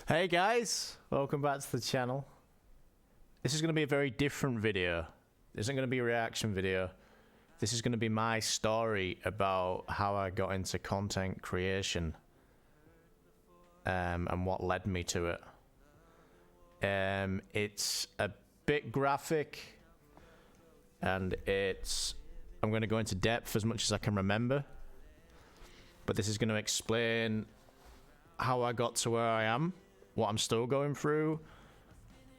Hey guys, welcome back to the channel. This is going to be a very different video. This isn't going to be a reaction video. This is going to be my story about how I got into content creation and what led me to it. It's a bit graphic and I'm going to go into depth as much as I can remember, but this is going to explain how I got to where I am, what I'm still going through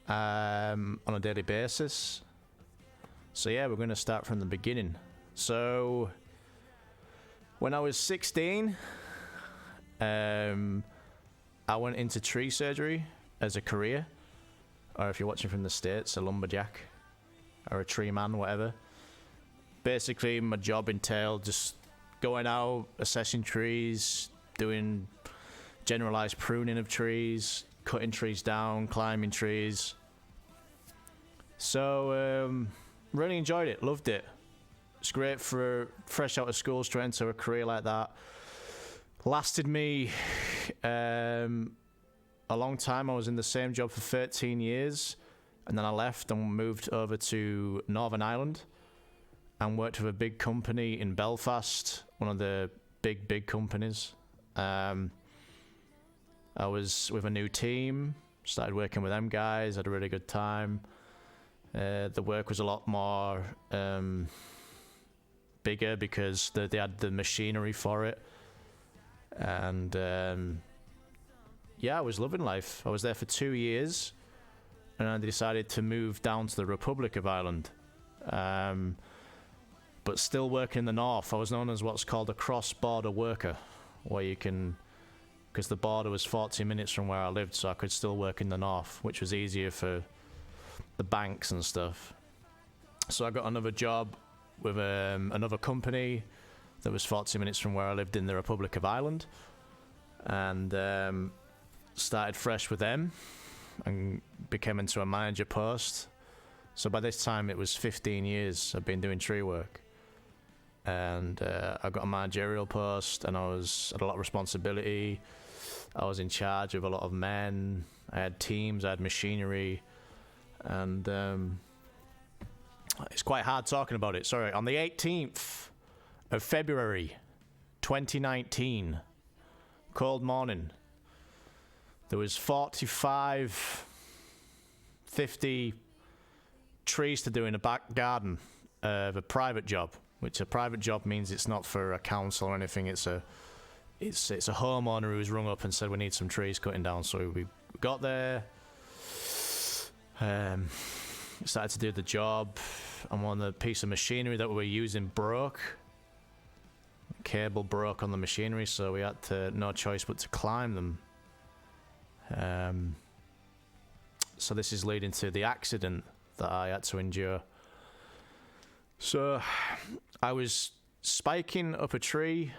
on a daily basis. So yeah, we're going to start from the beginning. So when I was 16, I went into tree surgery as a career, or if you're watching from the States, a lumberjack or a tree man, whatever. Basically, my job entailed just going out, assessing trees, doing generalized pruning of trees, cutting trees down, climbing trees. So really enjoyed it, loved it. It's great for fresh out of school, straight into a career like that. Lasted me a long time. I was in the same job for 13 years, and then I left and moved over to Northern Ireland and worked with a big company in Belfast, one of the big companies. I was with a new team, started working with them guys, had a really good time. The work was a lot more bigger because they had the machinery for it. And yeah, I was loving life. I was there for 2 years, and I decided to move down to the Republic of Ireland. But still working in the north. I was known as what's called a cross-border worker, where you can, because the border was 40 minutes from where I lived, so I could still work in the north, which was easier for the banks and stuff. So I got another job with another company that was 40 minutes from where I lived in the Republic of Ireland, and started fresh with them and became into a manager post. So by this time it was 15 years I've been doing tree work, and I got a managerial post, and I had a lot of responsibility. I was in charge of a lot of men. I had teams, I had machinery, and it's quite hard talking about it. Sorry. On the 18th of February 2019, cold morning, there was 45, 50 trees to do in a back garden of a private job, which a private job means it's not for a council or anything. It's a homeowner who's rung up and said we need some trees cutting down. So we got there, started to do the job, and one of the piece of machinery that we were using broke. Cable broke on the machinery, so we had no choice but to climb them. So this is leading to the accident that I had to endure. So I was spiking up a tree,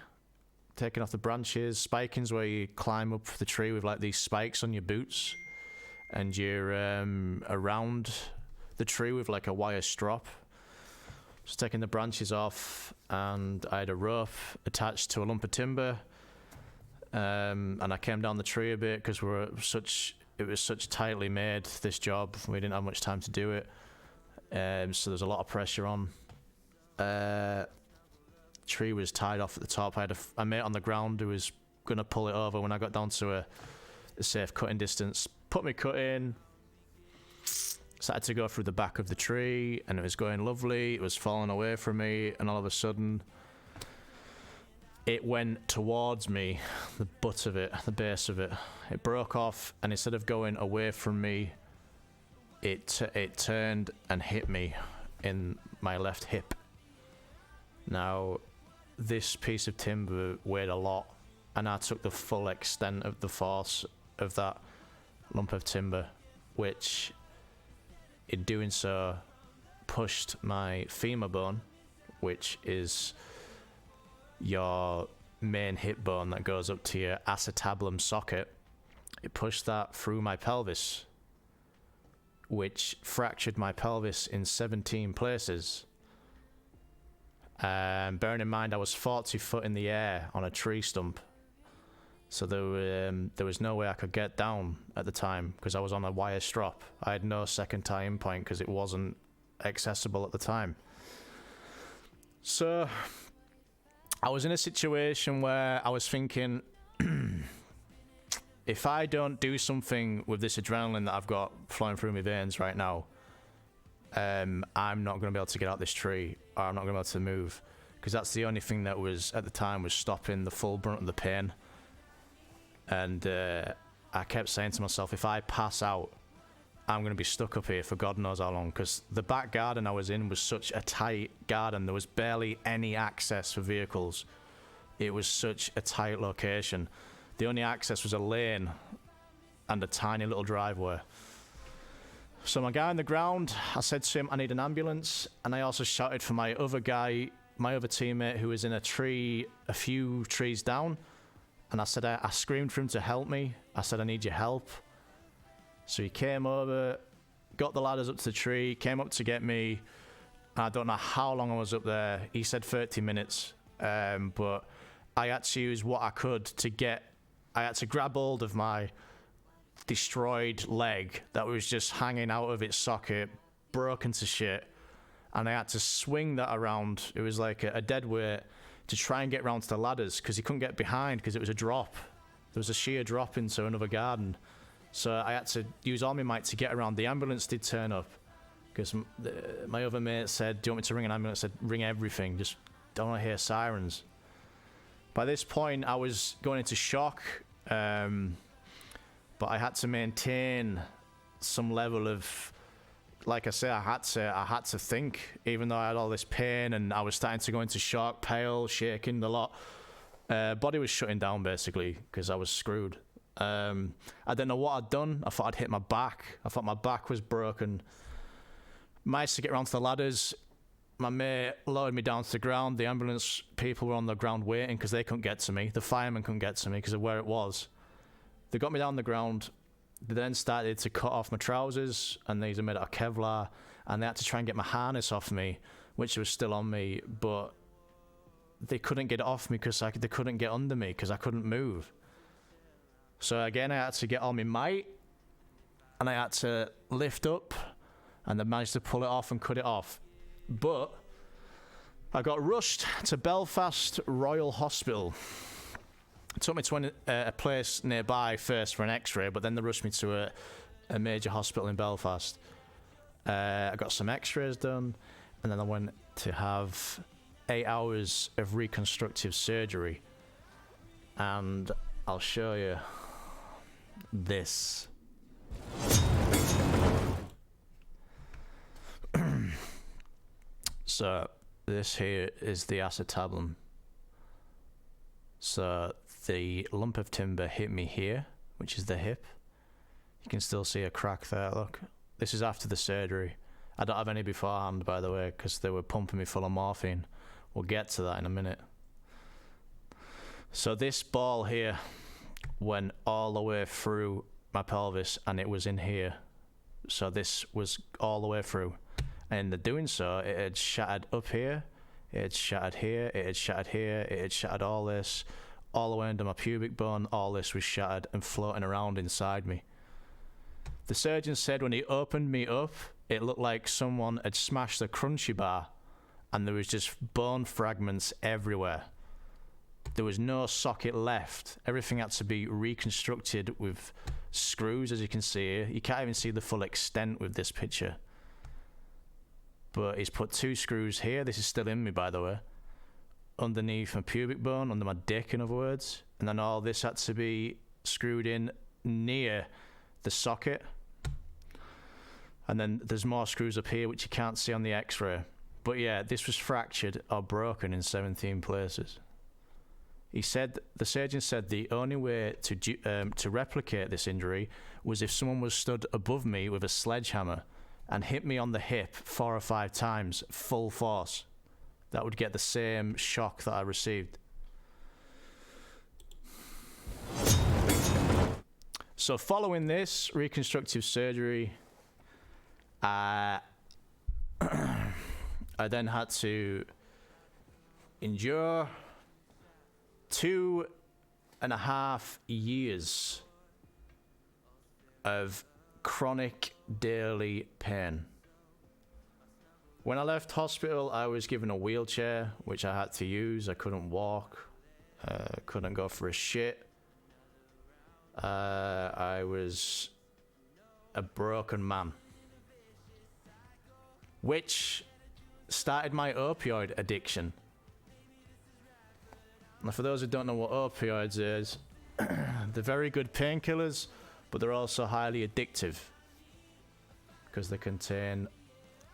taking off the branches. Spiking's where you climb up the tree with like these spikes on your boots, and you're around the tree with like a wire strap. Just taking the branches off, and I had a rope attached to a lump of timber, and I came down the tree a bit because it was such tightly made, this job. We didn't have much time to do it, so there's a lot of pressure on. Tree was tied off at the top. I had a mate on the ground who was gonna pull it over when I got down to a safe cutting distance. Put me cut in. Started to go through the back of the tree, and it was going lovely. It was falling away from me, and all of a sudden it went towards me, the butt of it, the base of it. It broke off, and instead of going away from me, it turned and hit me in my left hip. Now, this piece of timber weighed a lot, and I took the full extent of the force of that lump of timber, which in doing so pushed my femur bone, which is your main hip bone that goes up to your acetabulum socket. It pushed that through my pelvis, which fractured my pelvis in 17 places. Bearing in mind I was 40 foot in the air on a tree stump, So there was no way I could get down at the time because I was on a wire strop. I had no second tie-in point because it wasn't accessible at the time. So I was in a situation where I was thinking, if I don't do something with this adrenaline that I've got flowing through my veins right now, I'm not going to be able to get out this tree, or I'm not going to be able to move, because that's the only thing that was at the time was stopping the full brunt of the pain. And I kept saying to myself, if I pass out, I'm going to be stuck up here for God knows how long, because the back garden I was in was such a tight garden. There was barely any access for vehicles. It was such a tight location. The only access was a lane and a tiny little driveway. So my guy on the ground, I said to him, I need an ambulance. And I also shouted for my other guy, my other teammate who was in a tree a few trees down. And I said, I screamed for him to help me. I said, I need your help. So he came over, got the ladders up to the tree, came up to get me. I don't know how long I was up there. He said 30 minutes. But I had to use what I could to get, I had to grab hold of my destroyed leg that was just hanging out of its socket, broken to shit. And I had to swing that around. It was like a dead weight to try and get round to the ladders because he couldn't get behind because it was a drop. There was a sheer drop into another garden. So I had to use all my might to get around. The ambulance did turn up because my other mate said, do you want me to ring an ambulance? I said, ring everything. Just don't want to hear sirens. By this point, I was going into shock, but I had to maintain some level of, like I say, I had to think, even though I had all this pain and I was starting to go into shock, pale, shaking a lot. Body was shutting down basically because I was screwed. I didn't know what I'd done. I thought I'd hit my back. I thought my back was broken. Managed to get around to the ladders. My mate lowered me down to the ground. The ambulance people were on the ground waiting because they couldn't get to me. The firemen couldn't get to me because of where it was. They got me down the ground. They then started to cut off my trousers, and these are made out of Kevlar, and they had to try and get my harness off me, which was still on me, but they couldn't get it off me because they couldn't get under me because I couldn't move. So again, I had to get all my might, and I had to lift up, and I managed to pull it off and cut it off. But I got rushed to Belfast Royal Hospital. It took me to a place nearby first for an x-ray, but then they rushed me to a major hospital in Belfast. I got some x-rays done, and then I went to have 8 hours of reconstructive surgery. And I'll show you this. So this here is the acetabulum. So the lump of timber hit me here, which is the hip. You can still see a crack there, look. This is after the surgery. I don't have any beforehand, by the way, because they were pumping me full of morphine. We'll get to that in a minute. So this ball here went all the way through my pelvis, and it was in here. So this was all the way through. And in doing so, it had shattered up here, it had shattered here, it had shattered here, it had shattered all this, all the way under my pubic bone. All this was shattered and floating around inside me. The surgeon said when he opened me up, it looked like someone had smashed the crunchy bar, and there was just bone fragments everywhere. There was no socket left. Everything had to be reconstructed with screws, as you can see here. You can't even see the full extent with this picture. But he's put 2 screws here. This is still in me, by the way. Underneath my pubic bone, under my dick, in other words. And then all this had to be screwed in near the socket. And then there's more screws up here, which you can't see on the x-ray. But yeah, this was fractured or broken in 17 places. He said, the surgeon said the only way to replicate this injury was if someone was stood above me with a sledgehammer and hit me on the hip 4 or 5 times, full force. That would get the same shock that I received. So following this reconstructive surgery, I then had to endure 2 and a half years of chronic daily pain. When I left hospital, I was given a wheelchair, which I had to use. I couldn't walk, couldn't go for a shit. I was a broken man, which started my opioid addiction. Now, for those who don't know what opioids is, they're very good painkillers, but they're also highly addictive because they contain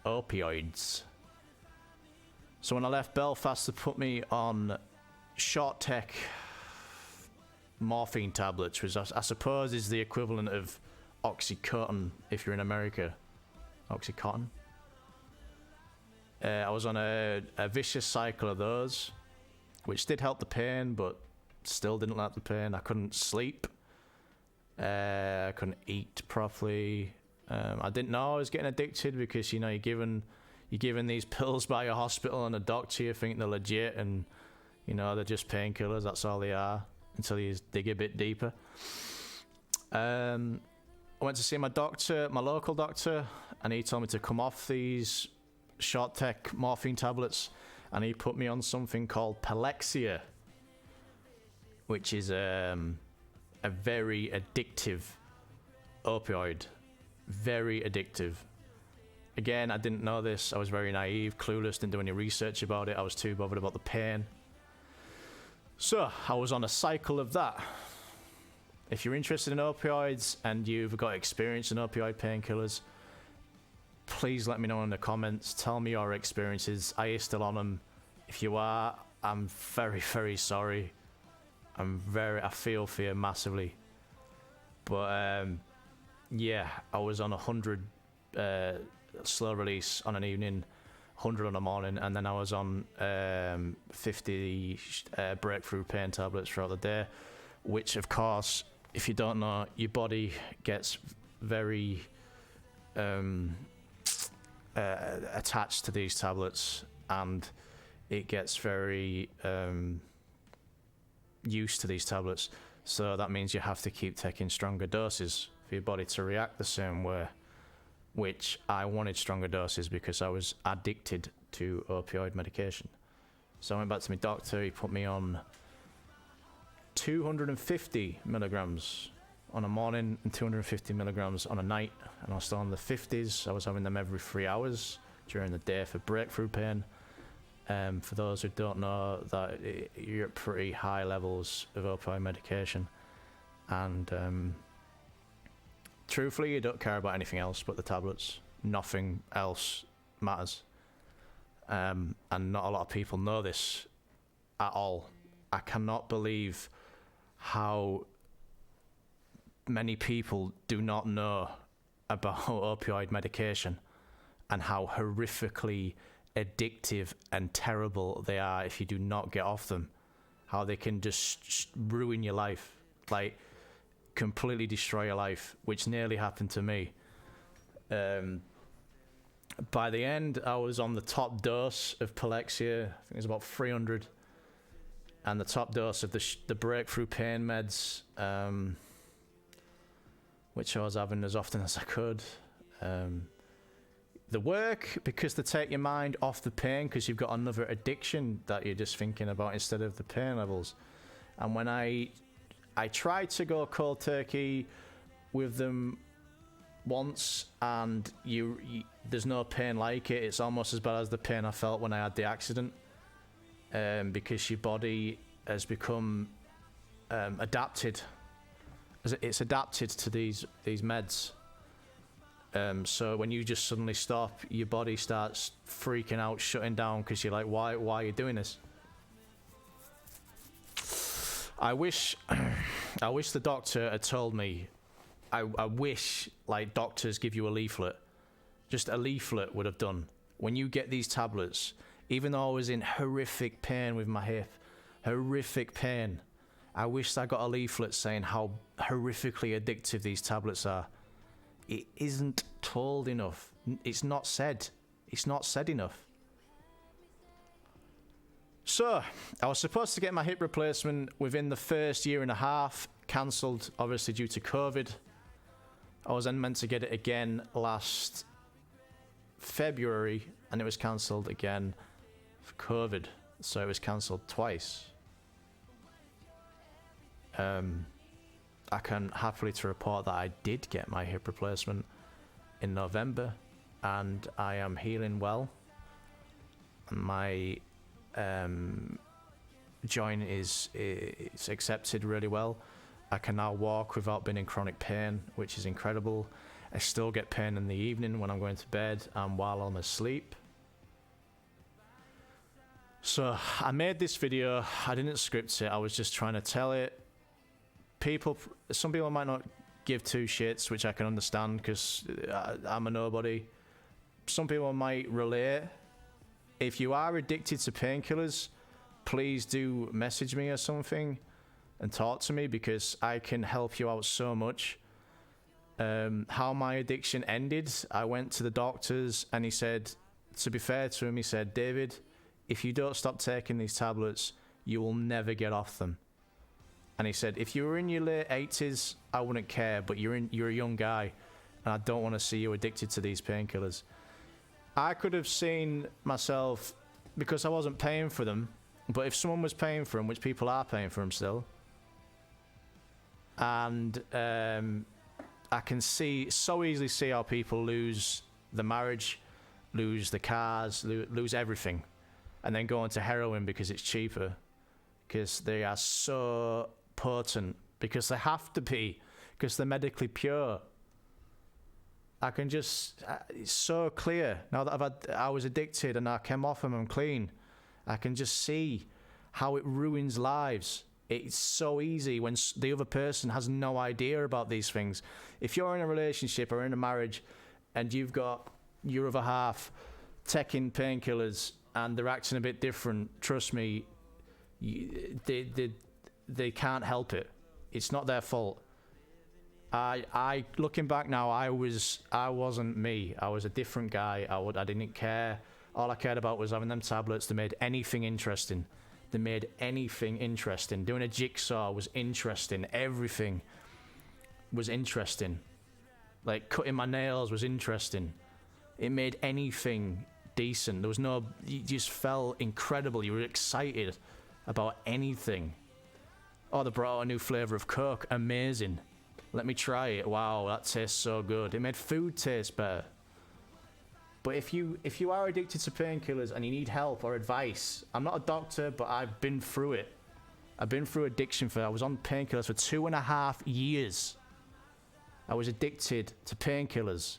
opioids. So when I left Belfast, they put me on short-tech morphine tablets, which I suppose is the equivalent of Oxycontin if you're in America. Oxycontin. I was on a vicious cycle of those, which did help the pain, but still didn't help the pain. I couldn't sleep. I couldn't eat properly. I didn't know I was getting addicted because, you know, you're given these pills by a hospital and a doctor, you think they're legit, and, you know, they're just painkillers. That's all they are until you dig a bit deeper. I went to see my doctor, my local doctor, and he told me to come off these short-tech morphine tablets, and he put me on something called Palexia, which is a very addictive opioid. Very addictive. Again, I didn't know this. I was very naive, clueless, didn't do any research about it. I was too bothered about the pain. So, I was on a cycle of that. If you're interested in opioids and you've got experience in opioid painkillers, please let me know in the comments. Tell me your experiences. Are you still on them? If you are, I'm very, very sorry. I feel for you massively. But, yeah, I was on 100 slow release on an evening, 100 on a morning, and then I was on 50 breakthrough pain tablets throughout the day, which, of course, if you don't know, your body gets very attached to these tablets, and it gets very used to these tablets. So that means you have to keep taking stronger doses for your body to react the same way, which I wanted stronger doses because I was addicted to opioid medication. So I went back to my doctor. He put me on 250 milligrams on a morning and 250 milligrams on a night, and I was still on the 50s. I was having them every 3 hours during the day for breakthrough pain. For those who don't know, that you're at pretty high levels of opioid medication, and truthfully, you don't care about anything else but the tablets. Nothing else matters. And not a lot of people know this at all. I cannot believe how many people do not know about opioid medication and how horrifically addictive and terrible they are if you do not get off them. How they can just ruin your life. Like, completely destroy your life, which nearly happened to me. By the end, I was on the top dose of Palexia. I think it was about 300, and the top dose of the breakthrough pain meds, which I was having as often as I could. They work because they take your mind off the pain, because you've got another addiction that you're just thinking about instead of the pain levels. And when I tried to go cold turkey with them once, and there's no pain like it. It's almost as bad as the pain I felt when I had the accident, because your body has become adapted. It's adapted to these meds. So when you just suddenly stop, your body starts freaking out, shutting down, because you're like, why are you doing this? I wish the doctor had told me. I wish, like, doctors give you a leaflet. Just a leaflet would have done. When you get these tablets, even though I was in horrific pain with my hip, horrific pain, I wish I got a leaflet saying how horrifically addictive these tablets are. It isn't told enough. It's not said. It's not said enough. So, I was supposed to get my hip replacement within the first year and a half, cancelled obviously due to COVID. I was then meant to get it again last February, and it was cancelled again for COVID. So it was cancelled twice. I can happily to report that I did get my hip replacement in November, and I am healing well. My joint is accepted really well. I can now walk without being in chronic pain, which is incredible. I still get pain in the evening when I'm going to bed and while I'm asleep. So I made this video. I didn't script it. I was just trying to tell it. Some people might not give two shits, which I can understand because I'm a nobody. Some people might relate. If you are addicted to painkillers, please do message me or something and talk to me, because I can help you out so much. How my addiction ended, I went to the doctors and he said, to be fair to him, he said, David, if you don't stop taking these tablets, you will never get off them. And he said, if you were in your late 80s, I wouldn't care, but you're a young guy, and I don't want to see you addicted to these painkillers. I could have seen myself, because I wasn't paying for them, but if someone was paying for them, which people are paying for them still, and I can so easily see how people lose the marriage, lose the cars, lose everything, and then go into heroin because it's cheaper, because they are so potent, because they have to be, because they're medically pure. I can just, it's so clear now that I was addicted and I came off them and I'm clean. I can just see how it ruins lives. It's so easy when the other person has no idea about these things. If you're in a relationship or in a marriage and you've got your other half taking painkillers and they're acting a bit different, trust me, they can't help it. It's not their fault. I looking back now, I wasn't me. I was a different guy. I didn't care. All I cared about was having them tablets. They made anything interesting. Doing a jigsaw was interesting. Everything was interesting. Like cutting my nails was interesting. It made anything decent. You just felt incredible. You were excited about anything. Oh, they brought out a new flavor of Coke. Amazing. Let me try it. Wow, that tastes so good. It made food taste better. But if you are addicted to painkillers and you need help or advice, I'm not a doctor, but I've been through it. I've been through addiction I was on painkillers for 2.5 years. I was addicted to painkillers.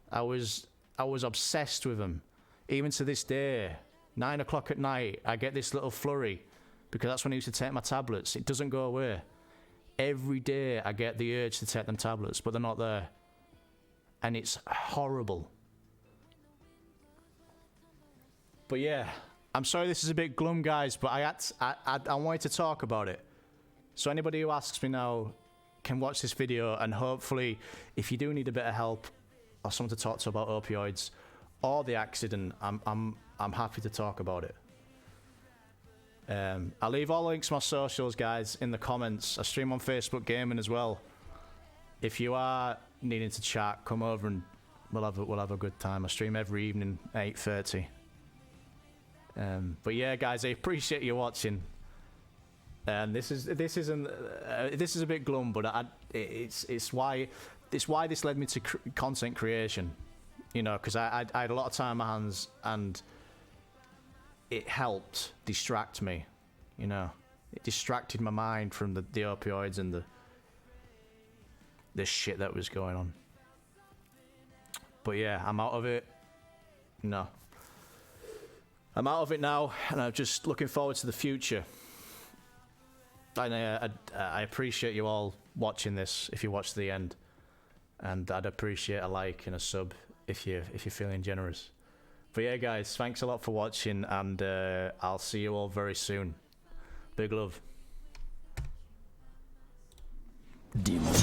I was obsessed with them. Even to this day, 9 o'clock at night, I get this little flurry because that's when I used to take my tablets. It doesn't go away. Every day I get the urge to take them tablets, but they're not there. And it's horrible. But yeah, I'm sorry this is a bit glum, guys, but I wanted to talk about it. So anybody who asks me now can watch this video, and hopefully, if you do need a bit of help or someone to talk to about opioids or the accident, I'm happy to talk about it. I'll leave all the links to my socials, guys, in the comments. I stream on Facebook Gaming as well. If you are needing to chat, come over and we'll have a good time. I stream every evening at 8:30. But yeah, guys, I appreciate you watching. This is a bit glum, but it's why this led me to content creation. You know, because I had a lot of time on my hands and it helped distract me. You know, it distracted my mind from the opioids and the shit that was going on. But yeah, I'm out of it. No. I'm out of it now, and I'm just looking forward to the future. And I appreciate you all watching this, if you watch to the end. And I'd appreciate a like and a sub if you're feeling generous. But yeah, guys, thanks a lot for watching, and I'll see you all very soon. Big love. Demon.